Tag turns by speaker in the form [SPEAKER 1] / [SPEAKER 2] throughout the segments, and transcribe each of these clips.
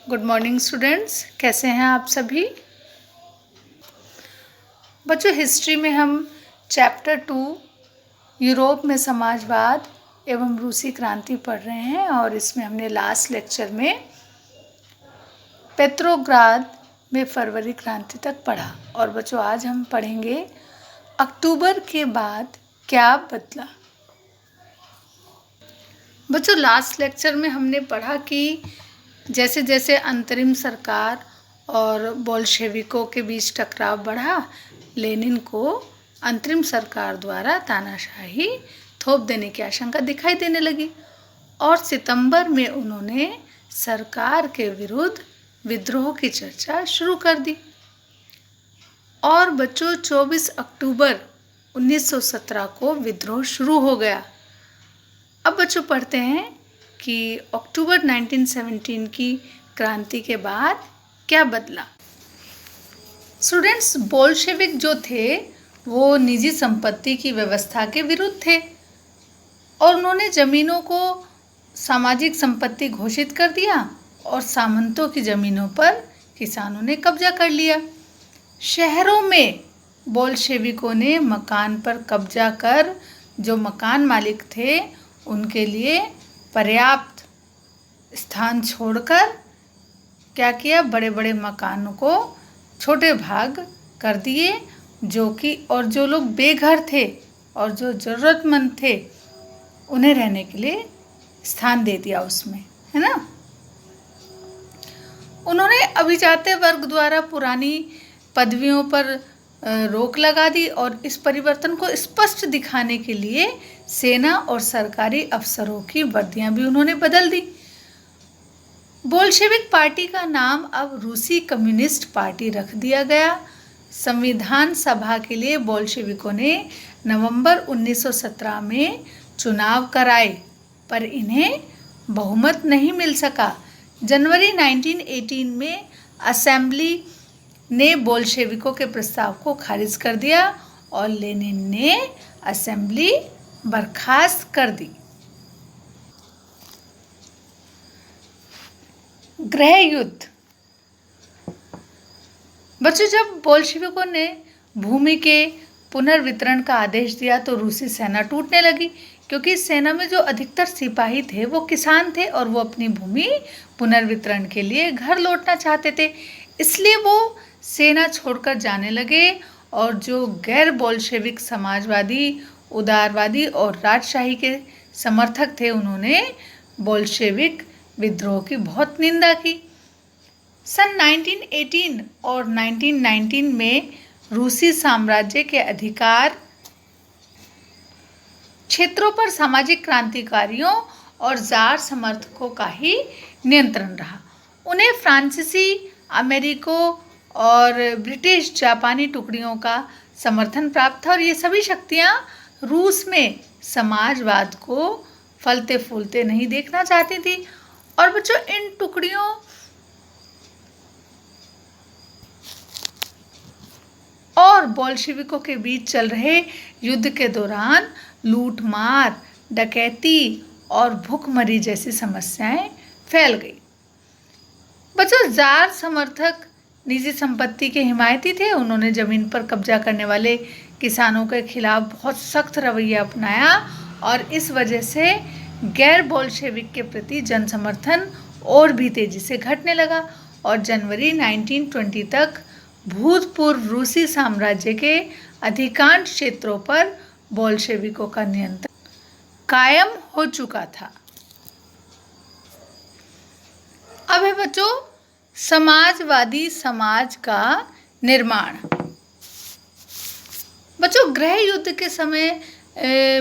[SPEAKER 1] Good morning students, कैसे हैं आप सभी। बच्चों, हिस्ट्री में हम चैप्टर 2 यूरोप में समाजवाद एवं रूसी क्रांति पढ़ रहे हैं और इसमें हमने लास्ट लेक्चर में पेट्रोग्राद में फरवरी क्रांति तक पढ़ा। और बच्चों, आज हम पढ़ेंगे अक्टूबर के बाद क्या बदला। बच्चों, लास्ट लेक्चर में हमने पढ़ा कि जैसे जैसे अंतरिम सरकार और बोल्शेविकों के बीच टकराव बढ़ा, लेनिन को अंतरिम सरकार द्वारा तानाशाही थोप देने की आशंका दिखाई देने लगी और सितंबर में उन्होंने सरकार के विरुद्ध विद्रोह की चर्चा शुरू कर दी। और बच्चों, 24 अक्टूबर 1917 को विद्रोह शुरू हो गया। अब बच्चों पढ़ते हैं कि अक्टूबर 1917 की क्रांति के बाद क्या बदला। स्टूडेंट्स, बोल्शेविक जो थे वो निजी संपत्ति की व्यवस्था के विरुद्ध थे और उन्होंने जमीनों को सामाजिक संपत्ति घोषित कर दिया और सामंतों की जमीनों पर किसानों ने कब्जा कर लिया। शहरों में बोल्शेविकों ने मकान पर कब्जा कर जो मकान मालिक थे उनके लिए पर्याप्त स्थान छोड़कर क्या किया, बड़े बड़े मकानों को छोटे भाग कर दिए, और जो लोग बेघर थे और जो ज़रूरतमंद थे उन्हें रहने के लिए स्थान दे दिया उसमें, है ना। उन्होंने अभिजात वर्ग द्वारा पुरानी पदवियों पर रोक लगा दी और इस परिवर्तन को स्पष्ट दिखाने के लिए सेना और सरकारी अफसरों की वर्दियां भी उन्होंने बदल दी। बोल्शेविक पार्टी का नाम अब रूसी कम्युनिस्ट पार्टी रख दिया गया। संविधान सभा के लिए बोल्शेविकों ने नवंबर 1917 में चुनाव कराए, पर इन्हें बहुमत नहीं मिल सका। जनवरी 1918 में असेंबली ने बोल्शेविकों के प्रस्ताव को खारिज कर दिया और लेनिन ने असेंबली बर्खास्त कर दी। गृह युद्ध। बच्चों, जब बोल्शेविकों ने भूमि के पुनर्वितरण का आदेश दिया तो रूसी सेना टूटने लगी, क्योंकि सेना में जो अधिकतर सिपाही थे वो किसान थे और वो अपनी भूमि पुनर्वितरण के लिए घर लौटना चाहते थे। इसलिए वो सेना छोड़कर जाने लगे और जो गैर बोल्शेविक समाजवादी, उदारवादी और राजशाही के समर्थक थे उन्होंने बोल्शेविक विद्रोह की बहुत निंदा की। सन 1918 और 1919 में रूसी साम्राज्य के अधिकार क्षेत्रों पर सामाजिक क्रांतिकारियों और जार समर्थकों का ही नियंत्रण रहा। उन्हें फ्रांसीसी, अमेरिको और ब्रिटिश जापानी टुकड़ियों का समर्थन प्राप्त था और ये सभी शक्तियां रूस में समाजवाद को फलते फूलते नहीं देखना चाहती थी। और बच्चों, इन टुकड़ियों और बोल्शेविकों के बीच चल रहे युद्ध के दौरान लूटमार, डकैती और भूखमरी जैसी समस्याएं फैल गई। बच्चों, जार समर्थक निजी संपत्ति के हिमायती थे। उन्होंने जमीन पर कब्जा करने वाले किसानों के खिलाफ बहुत सख्त रवैया अपनाया और इस वजह से गैर बोल्शेविक के प्रति जन समर्थन और भी तेजी से घटने लगा और जनवरी 1920 तक भूतपूर्व रूसी साम्राज्य के अधिकांश क्षेत्रों पर बोल्शेविकों का नियंत्रण कायम हो चुका था। अब है बच्चों समाजवादी समाज का निर्माण। बच्चों, गृह युद्ध के समय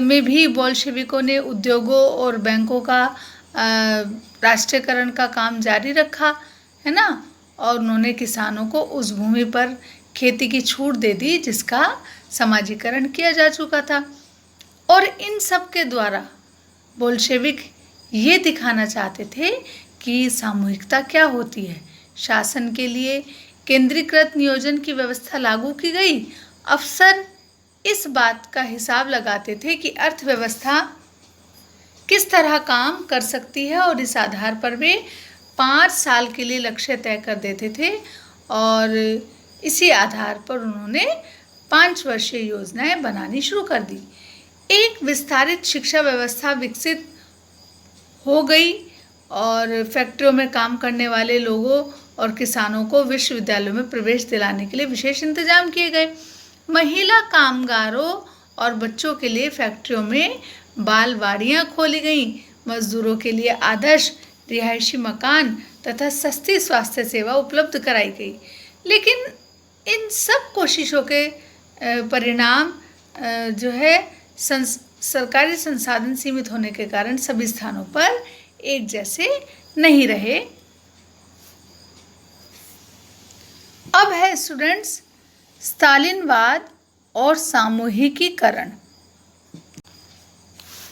[SPEAKER 1] में भी बोल्शेविकों ने उद्योगों और बैंकों का राष्ट्रीयकरण का काम जारी रखा, है ना। और उन्होंने किसानों को उस भूमि पर खेती की छूट दे दी जिसका समाजीकरण किया जा चुका था। और इन सब के द्वारा बोल्शेविक ये दिखाना चाहते थे कि सामूहिकता क्या होती है। शासन के लिए केंद्रीकृत नियोजन की व्यवस्था लागू की गई। अफसर इस बात का हिसाब लगाते थे कि अर्थव्यवस्था किस तरह काम कर सकती है और इस आधार पर वे 5 साल के लिए लक्ष्य तय कर देते थे और इसी आधार पर उन्होंने 5 वर्षीय योजनाएं बनानी शुरू कर दी। एक विस्तारित शिक्षा व्यवस्था विकसित हो गई और फैक्ट्रियों में काम करने वाले लोगों और किसानों को विश्वविद्यालयों में प्रवेश दिलाने के लिए विशेष इंतजाम किए गए। महिला कामगारों और बच्चों के लिए फैक्ट्रियों में बालवाड़ियां खोली गईं। मजदूरों के लिए आदर्श रिहायशी मकान तथा सस्ती स्वास्थ्य सेवा उपलब्ध कराई गई। लेकिन इन सब कोशिशों के परिणाम जो है सरकारी संसाधन सीमित होने के कारण सभी स्थानों पर एक जैसे नहीं रहे। अब है स्टूडेंट्स स्टालिनवाद और सामूहिकीकरण।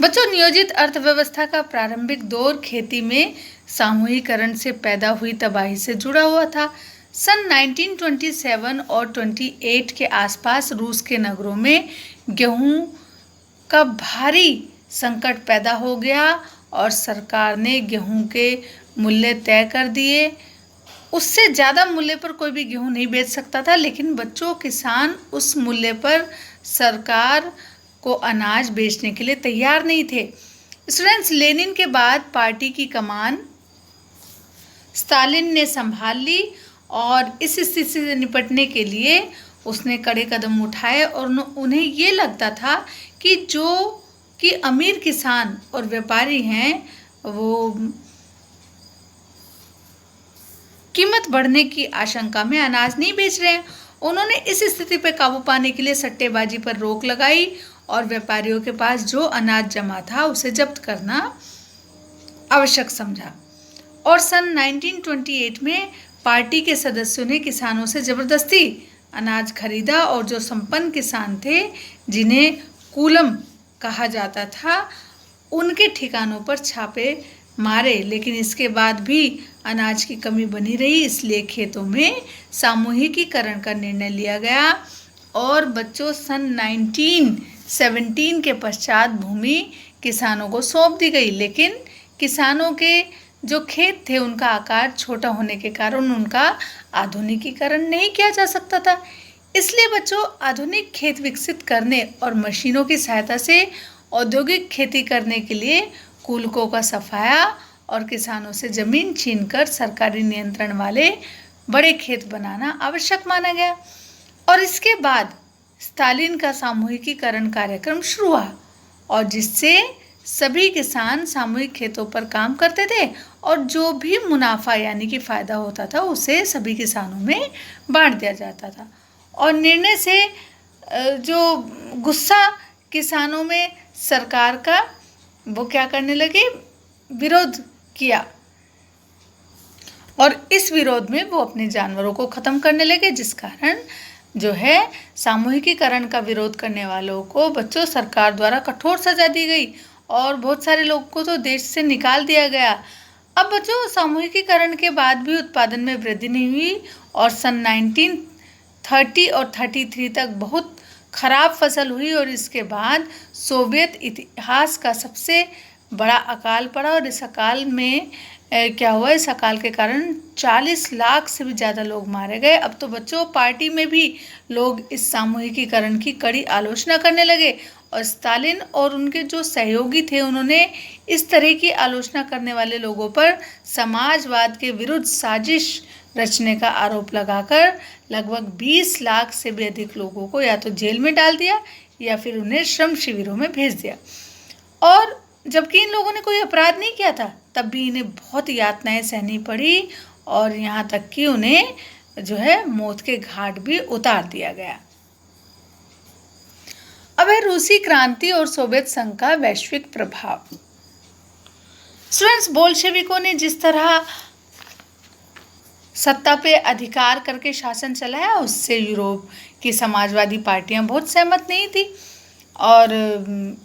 [SPEAKER 1] बच्चों, नियोजित अर्थव्यवस्था का प्रारंभिक दौर खेती में सामूहिकरण से पैदा हुई तबाही से जुड़ा हुआ था। सन 1927 और 28 के आसपास रूस के नगरों में गेहूं का भारी संकट पैदा हो गया और सरकार ने गेहूं के मूल्य तय कर दिए। उससे ज़्यादा मूल्य पर कोई भी गेहूं नहीं बेच सकता था, लेकिन बच्चों किसान उस मूल्य पर सरकार को अनाज बेचने के लिए तैयार नहीं थे। स्टूडेंट्स, लेनिन के बाद पार्टी की कमान स्टालिन ने संभाल ली और इस स्थिति से निपटने के लिए उसने कड़े कदम उठाए और उन्हें ये लगता था कि जो कि अमीर किसान और व्यापारी हैं वो कीमत बढ़ने की आशंका में अनाज नहीं बेच रहे हैं। उन्होंने इस स्थिति पर काबू पाने के लिए सट्टेबाजी पर रोक लगाई और व्यापारियों के पास जो अनाज जमा था उसे जब्त करना आवश्यक समझा। और सन 1928 में पार्टी के सदस्यों ने किसानों से जबरदस्ती अनाज खरीदा और जो संपन्न किसान थे, जिन्हें कूलम कहा जाता था, उनके ठिकानों पर छापे मारे। लेकिन इसके बाद भी अनाज की कमी बनी रही, इसलिए खेतों में सामूहिकीकरण का निर्णय लिया गया और बच्चों सन 1917 के पश्चात भूमि किसानों को सौंप दी गई। लेकिन किसानों के जो खेत थे उनका आकार छोटा होने के कारण उनका आधुनिकीकरण नहीं किया जा सकता था। इसलिए बच्चों, आधुनिक खेत विकसित करने और मशीनों की सहायता से औद्योगिक खेती करने के लिए कुलकों का सफाया और किसानों से जमीन छीनकर सरकारी नियंत्रण वाले बड़े खेत बनाना आवश्यक माना गया। और इसके बाद स्टालिन का सामूहिकीकरण कार्यक्रम शुरू हुआ और जिससे सभी किसान सामूहिक खेतों पर काम करते थे और जो भी मुनाफा यानी कि फ़ायदा होता था उसे सभी किसानों में बांट दिया जाता था। और निर्णय से जो गुस्सा किसानों में सरकार का, वो क्या करने लगे, विरोध किया और इस विरोध में वो अपने जानवरों को ख़त्म करने लगे, जिस कारण जो है सामूहिकीकरण का विरोध करने वालों को बच्चों सरकार द्वारा कठोर सजा दी गई और बहुत सारे लोगों को तो देश से निकाल दिया गया। अब बच्चों, सामूहिकीकरण के बाद भी उत्पादन में वृद्धि नहीं हुई और सन 1930 और 33 तक बहुत खराब फसल हुई और इसके बाद सोवियत इतिहास का सबसे बड़ा अकाल पड़ा और इस अकाल में क्या हुआ, इस अकाल के कारण 40 लाख से भी ज़्यादा लोग मारे गए। अब तो बच्चों, पार्टी में भी लोग इस सामूहिकीकरण की कड़ी आलोचना करने लगे और स्टालिन और उनके जो सहयोगी थे उन्होंने इस तरह की आलोचना करने वाले लोगों पर समाजवाद के विरुद्ध साजिश रचने का आरोप लगाकर लगभग 20 लाख से भी अधिक लोगों को या तो जेल में डाल दिया या फिर उन्हें श्रम शिविरों में भेज दिया। और जबकि इन लोगों ने कोई अपराध नहीं किया था, तब भी इन्हें बहुत यातनाएं सहनी पड़ी और यहाँ तक कि उन्हें जो है मौत के घाट भी उतार दिया गया। अब है रूसी क्रांति और सोवियत संघ का वैश्विक प्रभाव। स्टूडेंट्स, बोल्शेविकों ने जिस तरह सत्ता पे अधिकार करके शासन चलाया उससे यूरोप की समाजवादी पार्टियां बहुत सहमत नहीं थी और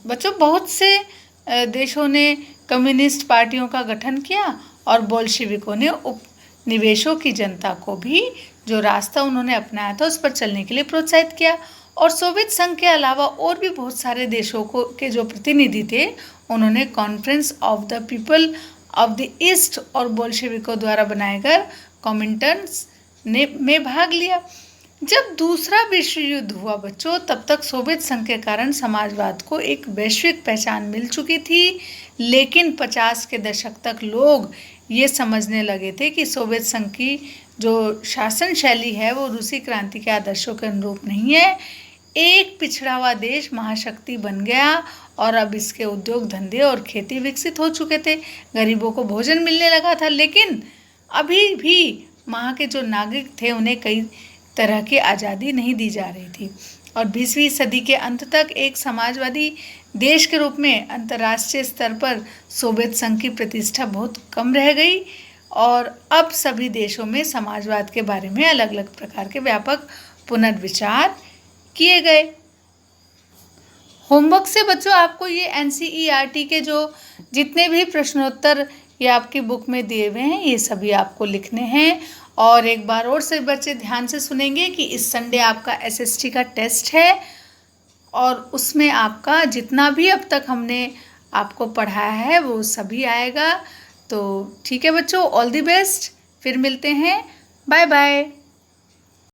[SPEAKER 1] बच्चों, बहुत से देशों ने कम्युनिस्ट पार्टियों का गठन किया और बोल्शेविकों ने उपनिवेशों की जनता को भी जो रास्ता उन्होंने अपनाया था उस पर चलने के लिए प्रोत्साहित किया। और सोवियत संघ के अलावा और भी बहुत सारे देशों के जो प्रतिनिधि थे उन्होंने conference of the people of the east और बोल्शेविकों द्वारा बनाए गए कॉमिंटर्न्स ने में भाग लिया। जब दूसरा विश्व युद्ध हुआ बच्चों, तब तक सोवियत संघ के कारण समाजवाद को एक वैश्विक पहचान मिल चुकी थी, लेकिन 50 के दशक तक लोग ये समझने लगे थे कि सोवियत संघ की जो शासन शैली है वो रूसी क्रांति के आदर्शों के अनुरूप नहीं है। एक पिछड़ा हुआ देश महाशक्ति बन गया और अब इसके उद्योग धंधे और खेती विकसित हो चुके थे, गरीबों को भोजन मिलने लगा था, लेकिन अभी भी वहाँ के जो नागरिक थे उन्हें कई तरह की आज़ादी नहीं दी जा रही थी। और 20वीं सदी के अंत तक एक समाजवादी देश के रूप में अंतर्राष्ट्रीय स्तर पर सोवियत संघ की प्रतिष्ठा बहुत कम रह गई और अब सभी देशों में समाजवाद के बारे में अलग अलग प्रकार के व्यापक पुनर्विचार किए गए। होमवर्क से बच्चों आपको ये NCERT के जो जितने भी प्रश्नोत्तर ये आपकी बुक में दिए हुए हैं ये सभी आपको लिखने हैं। और एक बार और से बच्चे ध्यान से सुनेंगे कि इस संडे आपका SST का टेस्ट है और उसमें आपका जितना भी अब तक हमने आपको पढ़ाया है वो सभी आएगा। तो ठीक है बच्चों, ऑल द बेस्ट, फिर मिलते हैं, बाय बाय।